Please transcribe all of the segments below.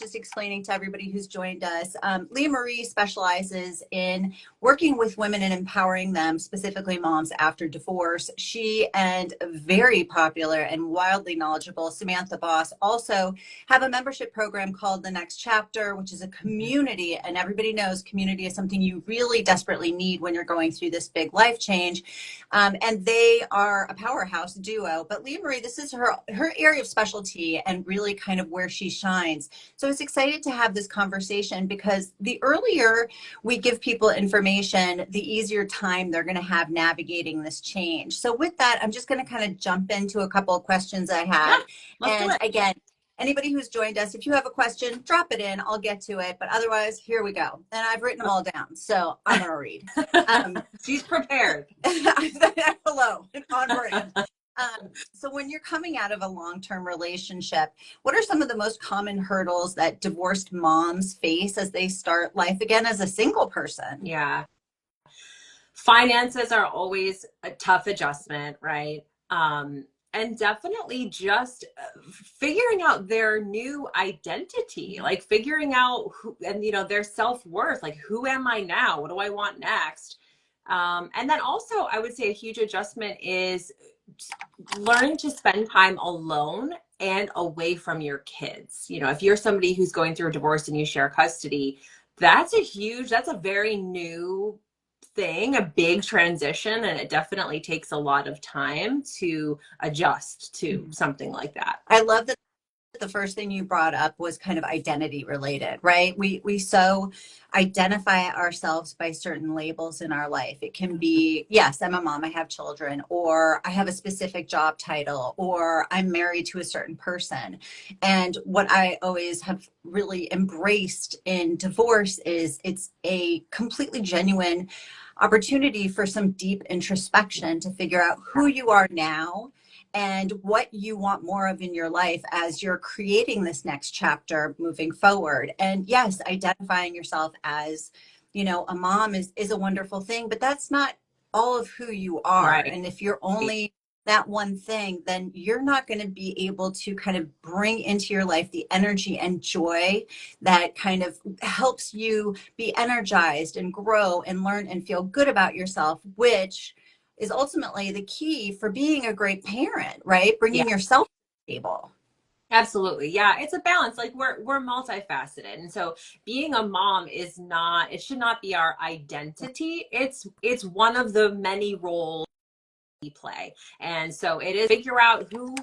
just explaining to everybody who's joined us, Leah Marie specializes in working with women and empowering them, specifically moms after divorce. She and very popular and wildly knowledgeable Samantha Boss also have a membership program called The Next Chapter, which is a community. And everybody knows community is something you really desperately need when you're going through this big life change. And they are a powerhouse duo. But Leah Marie, this is her area of specialty and really kind of where she shines. So I was excited to have this conversation because the earlier we give people information, the easier time they're going to have navigating this change. So with that, I'm just going to kind of jump into a couple of questions I had. And again, anybody who's joined us, if you have a question, drop it in. I'll get to it. But otherwise, here we go. And I've written them all down. So I'm going to read. She's prepared. Hello, on brand. So when you're coming out of a long-term relationship, what are some of the most common hurdles that divorced moms face as they start life again as a single person? Yeah. Finances are always a tough adjustment, right? And definitely just figuring out their new identity, like figuring out who, and their self-worth, like who am I now? What do I want next? And then also I would say a huge adjustment is learning to spend time alone and away from your kids. If you're somebody who's going through a divorce and you share custody, that's a very new thing, a big transition, and it definitely takes a lot of time to adjust to something like that. I love that the first thing you brought up was kind of identity related, right? We so identify ourselves by certain labels in our life. It can be, yes, I'm a mom, I have children, or I have a specific job title, or I'm married to a certain person. And what I always have really embraced in divorce is it's a completely genuine opportunity for some deep introspection to figure out who you are now and what you want more of in your life as you're creating this next chapter moving forward. And yes, identifying yourself as, a mom is a wonderful thing, but that's not all of who you are. Right. And if you're only that one thing, then you're not going to be able to kind of bring into your life the energy and joy that kind of helps you be energized and grow and learn and feel good about yourself, which is ultimately the key for being a great parent, right? Bringing yourself to the table. Absolutely. Yeah. It's a balance. Like we're multifaceted. And so being a mom it should not be our identity. It's one of the many roles we play. And so it is figure out who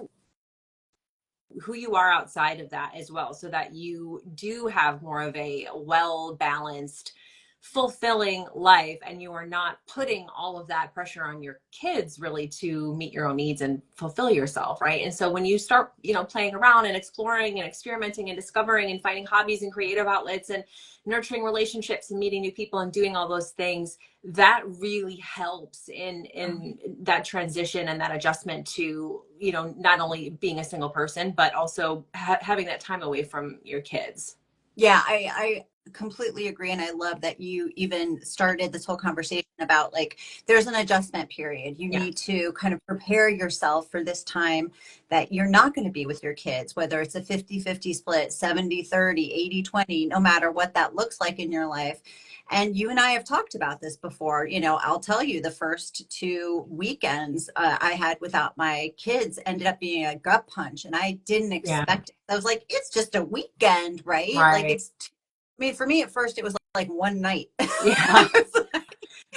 you are outside of that as well, so that you do have more of a well-balanced, fulfilling life, and you are not putting all of that pressure on your kids really to meet your own needs and fulfill yourself, right? And so when you start playing around and exploring and experimenting and discovering and finding hobbies and creative outlets and nurturing relationships and meeting new people and doing all those things, that really helps in that transition and that adjustment to not only being a single person but also having that time away from your kids. Yeah, I completely agree. And I love that you even started this whole conversation about like, there's an adjustment period. You need to kind of prepare yourself for this time that you're not going to be with your kids, whether it's a 50-50 split, 70-30, 80-20, no matter what that looks like in your life. And you and I have talked about this before. I'll tell you, the first 2 weekends I had without my kids ended up being a gut punch, and I didn't expect it. I was like, it's just a weekend, right? Like for me at first it was like one night. Yeah.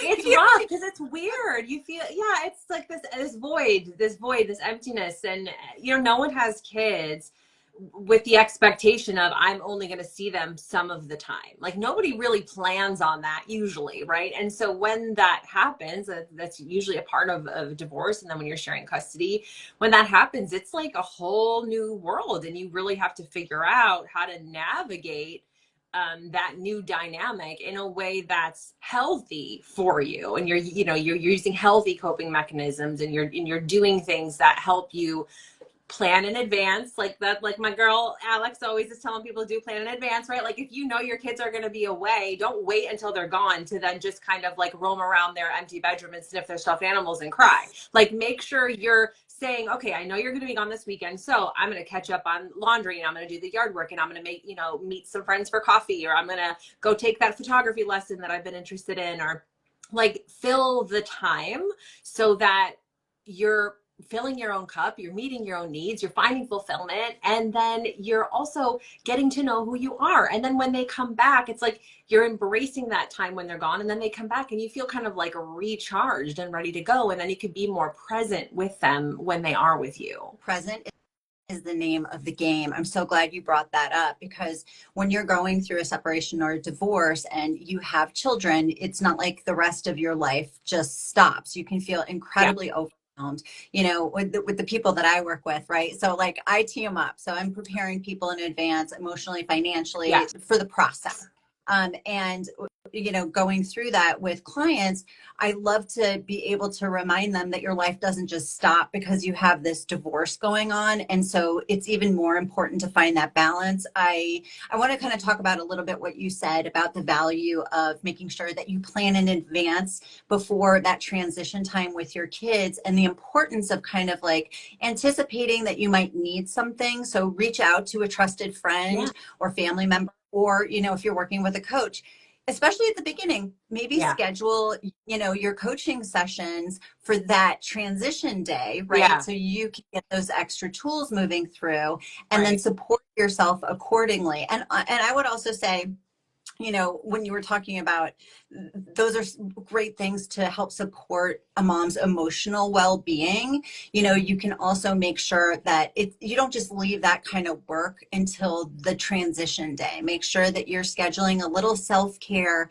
It's rough because it's weird. You feel, it's like this void, this emptiness. And, no one has kids with the expectation of I'm only going to see them some of the time. Like nobody really plans on that usually, right? And so when that happens, that's usually a part of divorce. And then when you're sharing custody, when that happens, it's like a whole new world, and you really have to figure out how to navigate that new dynamic in a way that's healthy for you. And you're using healthy coping mechanisms, and you're doing things that help you plan in advance, like that, like my girl Alex always is telling people to do, plan in advance, right? Like if you know your kids are going to be away, don't wait until they're gone to then just kind of like roam around their empty bedroom and sniff their stuffed animals and cry. Like make sure you're saying, okay, I know you're going to be gone this weekend, so I'm going to catch up on laundry and I'm going to do the yard work and I'm going to make, you know, meet some friends for coffee, or I'm going to go take that photography lesson that I've been interested in, or like fill the time so that you're filling your own cup, you're meeting your own needs, you're finding fulfillment, and then you're also getting to know who you are. And then when they come back, it's like you're embracing that time when they're gone, and then they come back and you feel kind of like recharged and ready to go, and then you can be more present with them when they are with you. Present is the name of the game. I'm so glad you brought that up, because when you're going through a separation or a divorce and you have children, it's not like the rest of your life just stops. You can feel incredibly overwhelmed, you know, with the people that I work with, right? So like I tee them up. So I'm preparing people in advance, emotionally, financially, for the process. And you know, going through that with clients, I love to be able to remind them that your life doesn't just stop because you have this divorce going on. And so it's even more important to find that balance. I want to kind of talk about a little bit what you said about the value of making sure that you plan in advance before that transition time with your kids, and the importance of kind of like anticipating that you might need something. So reach out to a trusted friend or family member, or, you know, if you're working with a coach, especially at the beginning, maybe schedule, you know, your coaching sessions for that transition day, right? So you can get those extra tools moving through, and then support yourself accordingly. And I would also say, you know, when you were talking about, those are great things to help support a mom's emotional well-being. You know, you can also make sure that you don't just leave that kind of work until the transition day. Make sure that you're scheduling a little self-care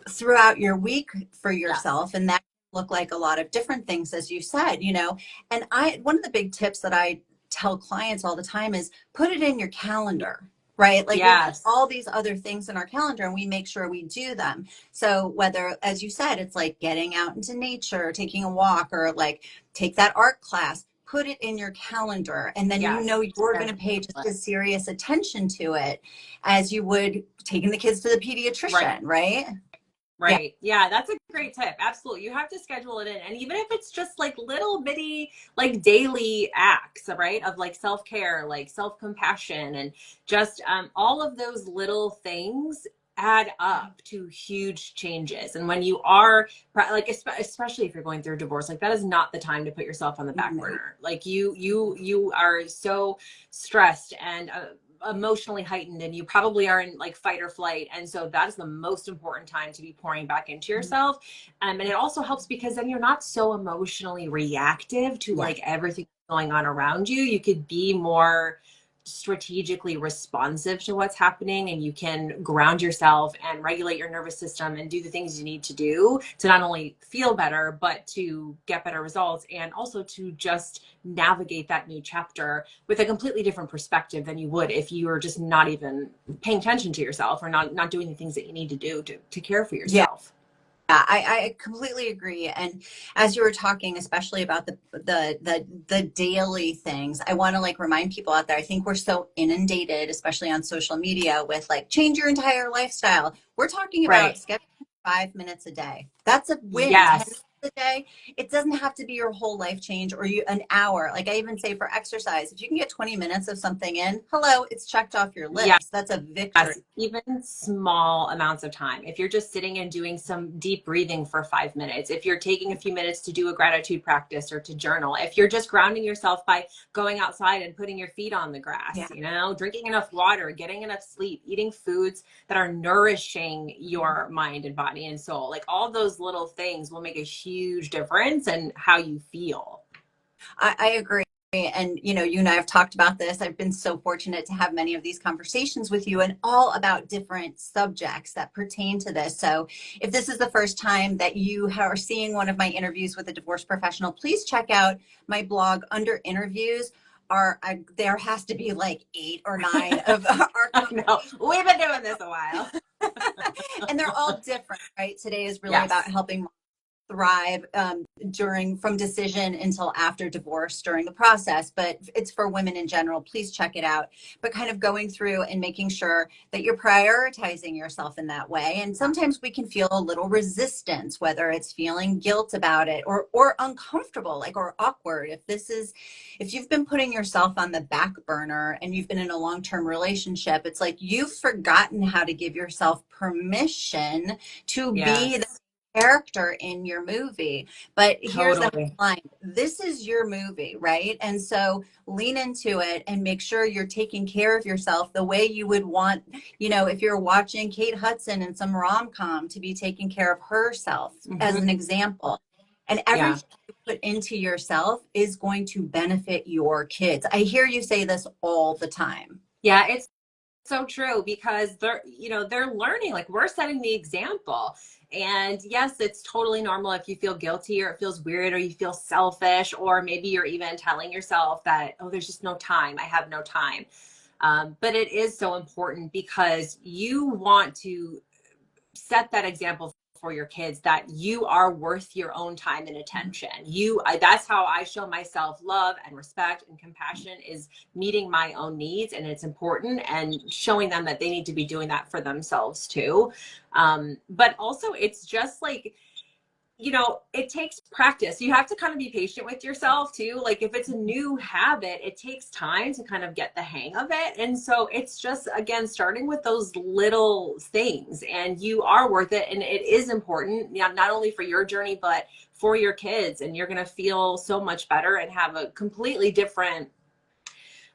throughout your week for yourself. And that can look like a lot of different things, as you said, you know. And one of the big tips that I tell clients all the time is put it in your calendar. Right? Like we put all these other things in our calendar and we make sure we do them. So whether, as you said, it's like getting out into nature, taking a walk, or like take that art class, put it in your calendar. And then you know you're going to pay just as serious attention to it as you would taking the kids to the pediatrician, right? Right. Yeah, that's a great tip. Absolutely. You have to schedule it in. And even if it's just like little bitty, like daily acts, right? Of like self-care, like self-compassion, and just all of those little things add up to huge changes. And when you are like, especially if you're going through a divorce, like that is not the time to put yourself on the back burner. Like you are so stressed and emotionally heightened, and you probably are in like fight or flight, and so that is the most important time to be pouring back into yourself. And it also helps because then you're not so emotionally reactive to like everything going on around you. You could be more strategically responsive to what's happening, and you can ground yourself and regulate your nervous system and do the things you need to do to not only feel better but to get better results, and also to just navigate that new chapter with a completely different perspective than you would if you were just not even paying attention to yourself, or not doing the things that you need to do to care for yourself. Yeah, I completely agree. And as you were talking, especially about the daily things, I want to like remind people out there, I think we're so inundated, especially on social media, with like change your entire lifestyle. We're talking about scheduling 5 minutes a day. That's a win. 10 minutes a day. It doesn't have to be your whole life change, or an hour. Like I even say for exercise, if you can get 20 minutes of something in, hello, it's checked off your list. That's a victory. Even small amounts of time. If you're just sitting and doing some deep breathing for 5 minutes, if you're taking a few minutes to do a gratitude practice or to journal, if you're just grounding yourself by going outside and putting your feet on the grass, you know, drinking enough water, getting enough sleep, eating foods that are nourishing your mind and body and soul, like all those little things will make a huge difference in how you feel. I agree. And, you know, you and I have talked about this. I've been so fortunate to have many of these conversations with you, and all about different subjects that pertain to this. So if this is the first time that you are seeing one of my interviews with a divorce professional, please check out my blog under interviews. There has to be like 8 or 9 of our no, we've been doing this a while. And they're all different, right? Today is really about helping thrive from decision until after divorce during the process, but it's for women in general. Please check it out. But kind of going through and making sure that you're prioritizing yourself in that way. And sometimes we can feel a little resistance, whether it's feeling guilt about it or uncomfortable, like, or awkward. If you've been putting yourself on the back burner and you've been in a long-term relationship, it's like you've forgotten how to give yourself permission to be the Yes, character in your movie. But here's the totally. line: this is your movie, right? And so lean into it and make sure you're taking care of yourself the way you would want, if you're watching Kate Hudson in some rom-com, to be taking care of herself, as Hmm. an example. And Yeah. everything you put into yourself is going to benefit your kids. I hear you say this all the time. Yeah, it's so true because they're learning, like we're setting the example. And yes, it's totally normal if you feel guilty or it feels weird or you feel selfish, or maybe you're even telling yourself that, oh, there's just no time. I have no time. But it is so important because you want to set that example for your kids that you are worth your own time and attention. That's how I show myself love and respect and compassion, is meeting my own needs, and it's important, and showing them that they need to be doing that for themselves too. But also it's just like, it takes practice. You have to kind of be patient with yourself too. Like if it's a new habit, it takes time to kind of get the hang of it. And so it's just, again, starting with those little things, and you are worth it. And it is important, not only for your journey, but for your kids. And you're going to feel so much better and have a completely different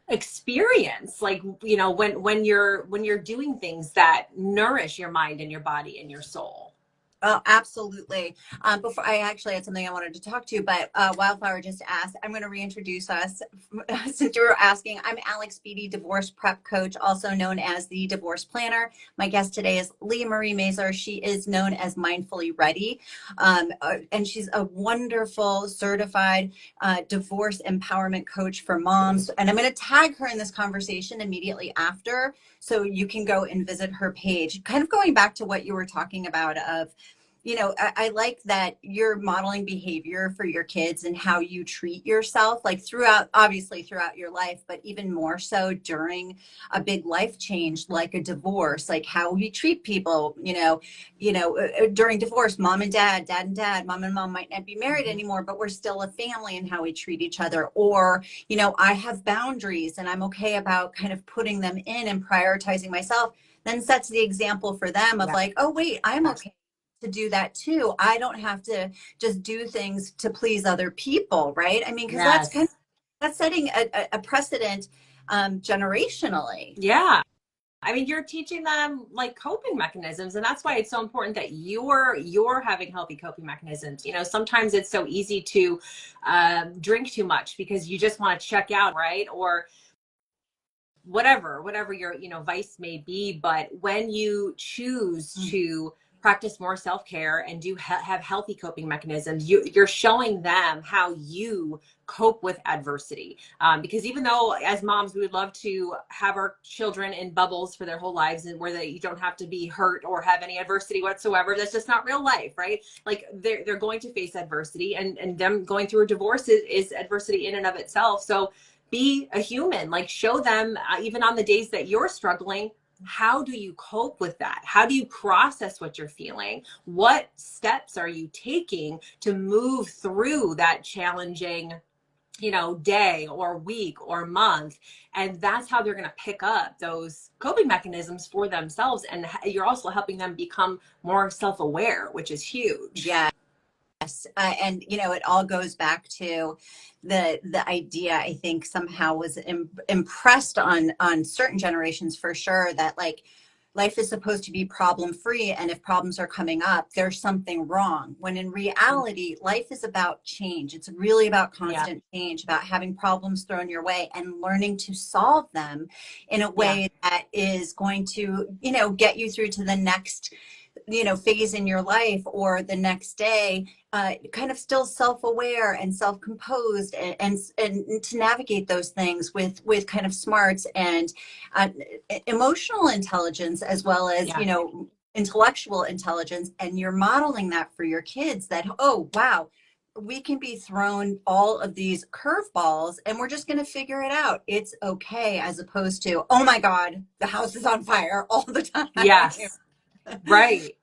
experience, like, when you're doing things that nourish your mind and your body and your soul. Oh, absolutely. Before I actually had something I wanted to talk to you, but Wildflower just asked, I'm going to reintroduce us since you were asking. I'm Alex Beattie, divorce prep coach, also known as the divorce planner. My guest today is Leah Marie Mazur. She is known as Mindfully Ready, and she's a wonderful certified divorce empowerment coach for moms. And I'm going to tag her in this conversation immediately after, so you can go and visit her page. Kind of going back to what you were talking about of, I like that you're modeling behavior for your kids and how you treat yourself, like obviously throughout your life, but even more so during a big life change, like a divorce, like how we treat people, during divorce, mom and dad, dad and dad, mom and mom might not be married anymore, but we're still a family, and how we treat each other. Or, I have boundaries and I'm okay about kind of putting them in and prioritizing myself, then sets the example for them of Yeah. like, oh, wait, I'm okay to do that too. I don't have to just do things to please other people, right? I mean, because Yes. that's setting a precedent generationally. Yeah. I mean, you're teaching them like coping mechanisms, and that's why it's so important that you're having healthy coping mechanisms. Sometimes it's so easy to drink too much because you just want to check out, right? Or whatever your vice may be. But when you choose to practice more self-care and have healthy coping mechanisms, you're showing them how you cope with adversity, because even though as moms we would love to have our children in bubbles for their whole lives, and where you don't have to be hurt or have any adversity whatsoever, that's just not real life, right? Like they're going to face adversity, and them going through a divorce is adversity in and of itself. So be a human, like show them, even on the days that you're struggling, how do you cope with that? How do you process what you're feeling? What steps are you taking to move through that challenging, day or week or month? And that's how they're going to pick up those coping mechanisms for themselves. And you're also helping them become more self-aware, which is huge. Yeah. And it all goes back to the idea, I think somehow was impressed on certain generations for sure, that like life is supposed to be problem free, and if problems are coming up, there's something wrong, when in reality life is about change. It's really about Yeah. constant change, about having problems thrown your way and learning to solve them in a Yeah. way that is going to get you through to the next phase in your life, or the next day, kind of still self-aware and self-composed, and to navigate those things with kind of smarts and uh, emotional intelligence, as well as Yeah. intellectual intelligence, and you're modeling that for your kids, that, oh, wow, we can be thrown all of these curveballs and we're just going to figure it out. It's okay, as opposed to, oh my God, the house is on fire all the time. Yes. Right.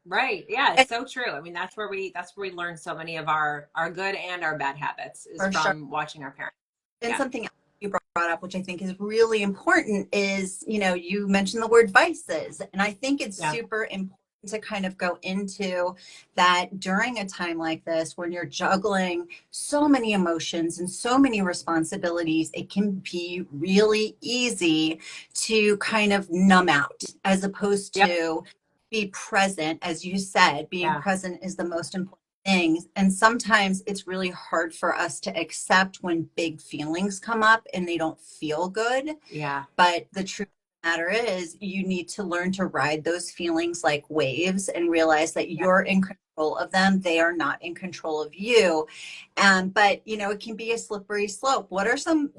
Yeah, And it's so true. I mean, that's where we learn so many of our good and our bad habits is for sure. from watching our parents. And Yeah. something else you brought up, which I think is really important, is, you mentioned the word vices. And I think it's Yeah. super important to kind of go into that during a time like this, when you're juggling so many emotions and so many responsibilities, it can be really easy to kind of numb out, as opposed Yep. to be present. As you said, being Yeah. present is the most important things. And sometimes it's really hard for us to accept when big feelings come up and they don't feel good. Yeah. But the truth of the matter is, you need to learn to ride those feelings like waves and realize that Yeah. you're in control of them. They are not in control of you. But it can be a slippery slope. What are some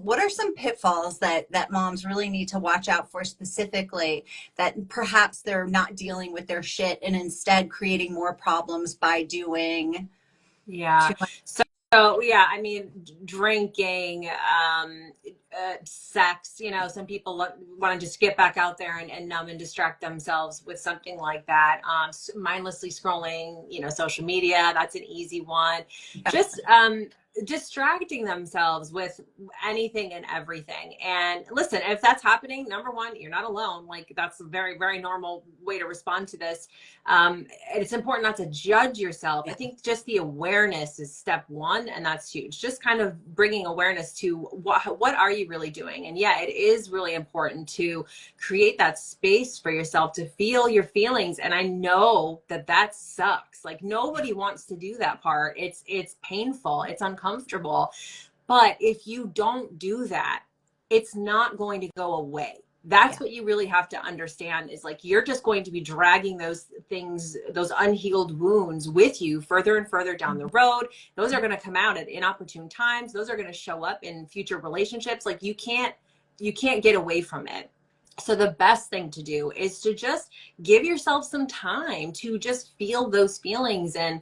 pitfalls that moms really need to watch out for, specifically, that perhaps they're not dealing with their shit and instead creating more problems by doing Yeah. too much? So yeah, I mean, drinking, sex, some people want to just get back out there and numb and distract themselves with something like that. Mindlessly scrolling, social media, that's an easy one. Just distracting themselves with anything and everything. And listen, if that's happening, number one, you're not alone. Like, that's a very, very normal way to respond to this. And it's important not to judge yourself. I think just the awareness is step one, and that's huge. Just kind of bringing awareness to what are you really doing? And yeah, it is really important to create that space for yourself to feel your feelings. And I know that sucks. Like, nobody wants to do that part. It's painful. It's uncomfortable. But if you don't do that, it's not going to go away. That's what you really have to understand, is like, you're just going to be dragging those things, those unhealed wounds, with you further and further down the road. Those are going to come out at inopportune times. Those are going to show up in future relationships. Like, you can't get away from it. So the best thing to do is to just give yourself some time to just feel those feelings and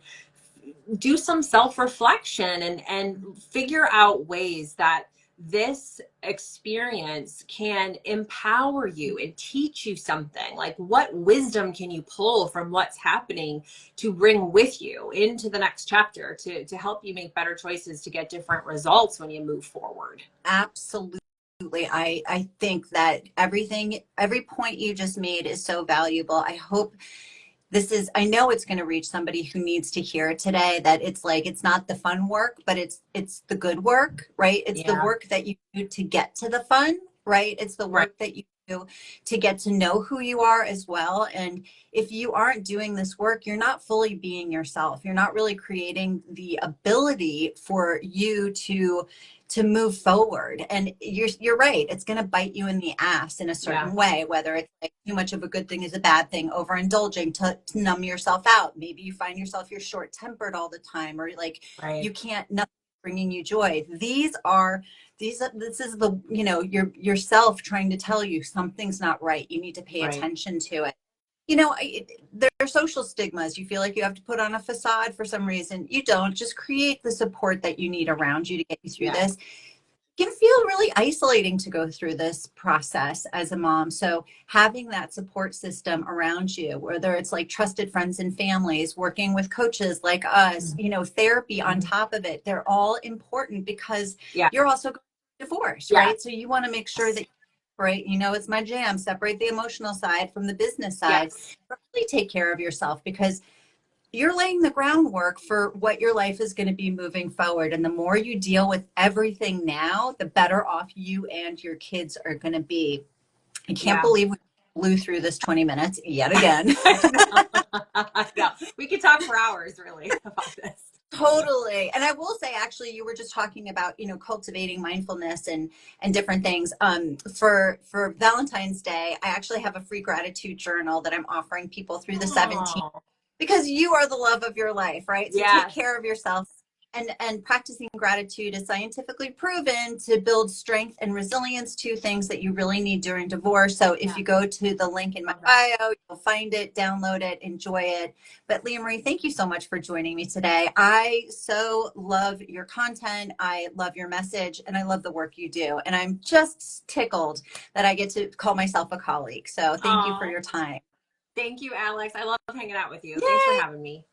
do some self-reflection and figure out ways that this experience can empower you and teach you something. Like, what wisdom can you pull from what's happening to bring with you into the next chapter to help you make better choices, to get different results when you move forward? Absolutely. I think that every point you just made is so valuable. I know it's going to reach somebody who needs to hear it today, that it's like, it's not the fun work, but it's the good work, right? It's the work that you do to get to the fun, right? It's the work that you do to get to know who you are as well. And if you aren't doing this work, you're not fully being yourself. You're not really creating the ability for you to move forward. And you're right, it's going to bite you in the ass in a certain way, whether it's like too much of a good thing is a bad thing, overindulging to numb yourself out. Maybe you find yourself, you're short tempered all the time, or like you can't, nothing bringing you joy. This is the, yourself trying to tell you something's not right. You need to pay attention to it. There are social stigmas. You feel like you have to put on a facade for some reason. You don't. Just create the support that you need around you to get you through this. It can feel really isolating to go through this process as a mom. So having that support system around you, whether it's like trusted friends and families, working with coaches like us, therapy on top of it, they're all important, because you're also going through divorce, right? So you want to make sure that, right, it's my jam, separate the emotional side from the business side. Really take care of yourself, because you're laying the groundwork for what your life is going to be moving forward. And the more you deal with everything now, the better off you and your kids are going to be. I can't believe we blew through this 20 minutes yet again. I know. We could talk for hours, really, about this. Totally. And I will say, actually, you were just talking about, cultivating mindfulness and different things. For Valentine's Day, I actually have a free gratitude journal that I'm offering people through the 17th, because you are the love of your life, right? So take care of yourself. And practicing gratitude is scientifically proven to build strength and resilience, to things that you really need during divorce. So if you go to the link in my bio, you'll find it, download it, enjoy it. But Leah Marie, thank you so much for joining me today. I so love your content. I love your message, and I love the work you do. And I'm just tickled that I get to call myself a colleague. So thank you for your time. Thank you, Alex. I love hanging out with you. Thanks for Yay! having me.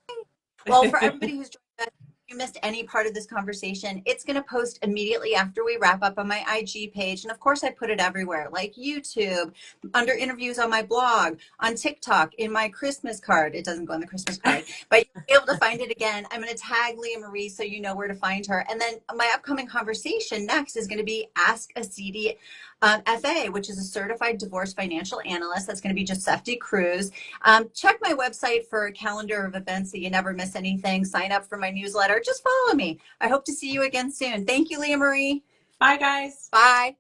Well, for everybody who's joined us, if you missed any part of this conversation, it's going to post immediately after we wrap up on my IG page. And of course, I put it everywhere, like YouTube, under interviews on my blog, on TikTok, in my Christmas card. It doesn't go on the Christmas card, but you'll be able to find it again. I'm going to tag Leah Marie so you know where to find her. And then my upcoming conversation next is going to be Ask a CD FA, which is a certified divorce financial analyst. That's going to be Giuseppe Cruz. Check my website for a calendar of events so you never miss anything. Sign up for my newsletter. Just follow me. I hope to see you again soon. Thank you, Leah Marie. Bye, guys. Bye.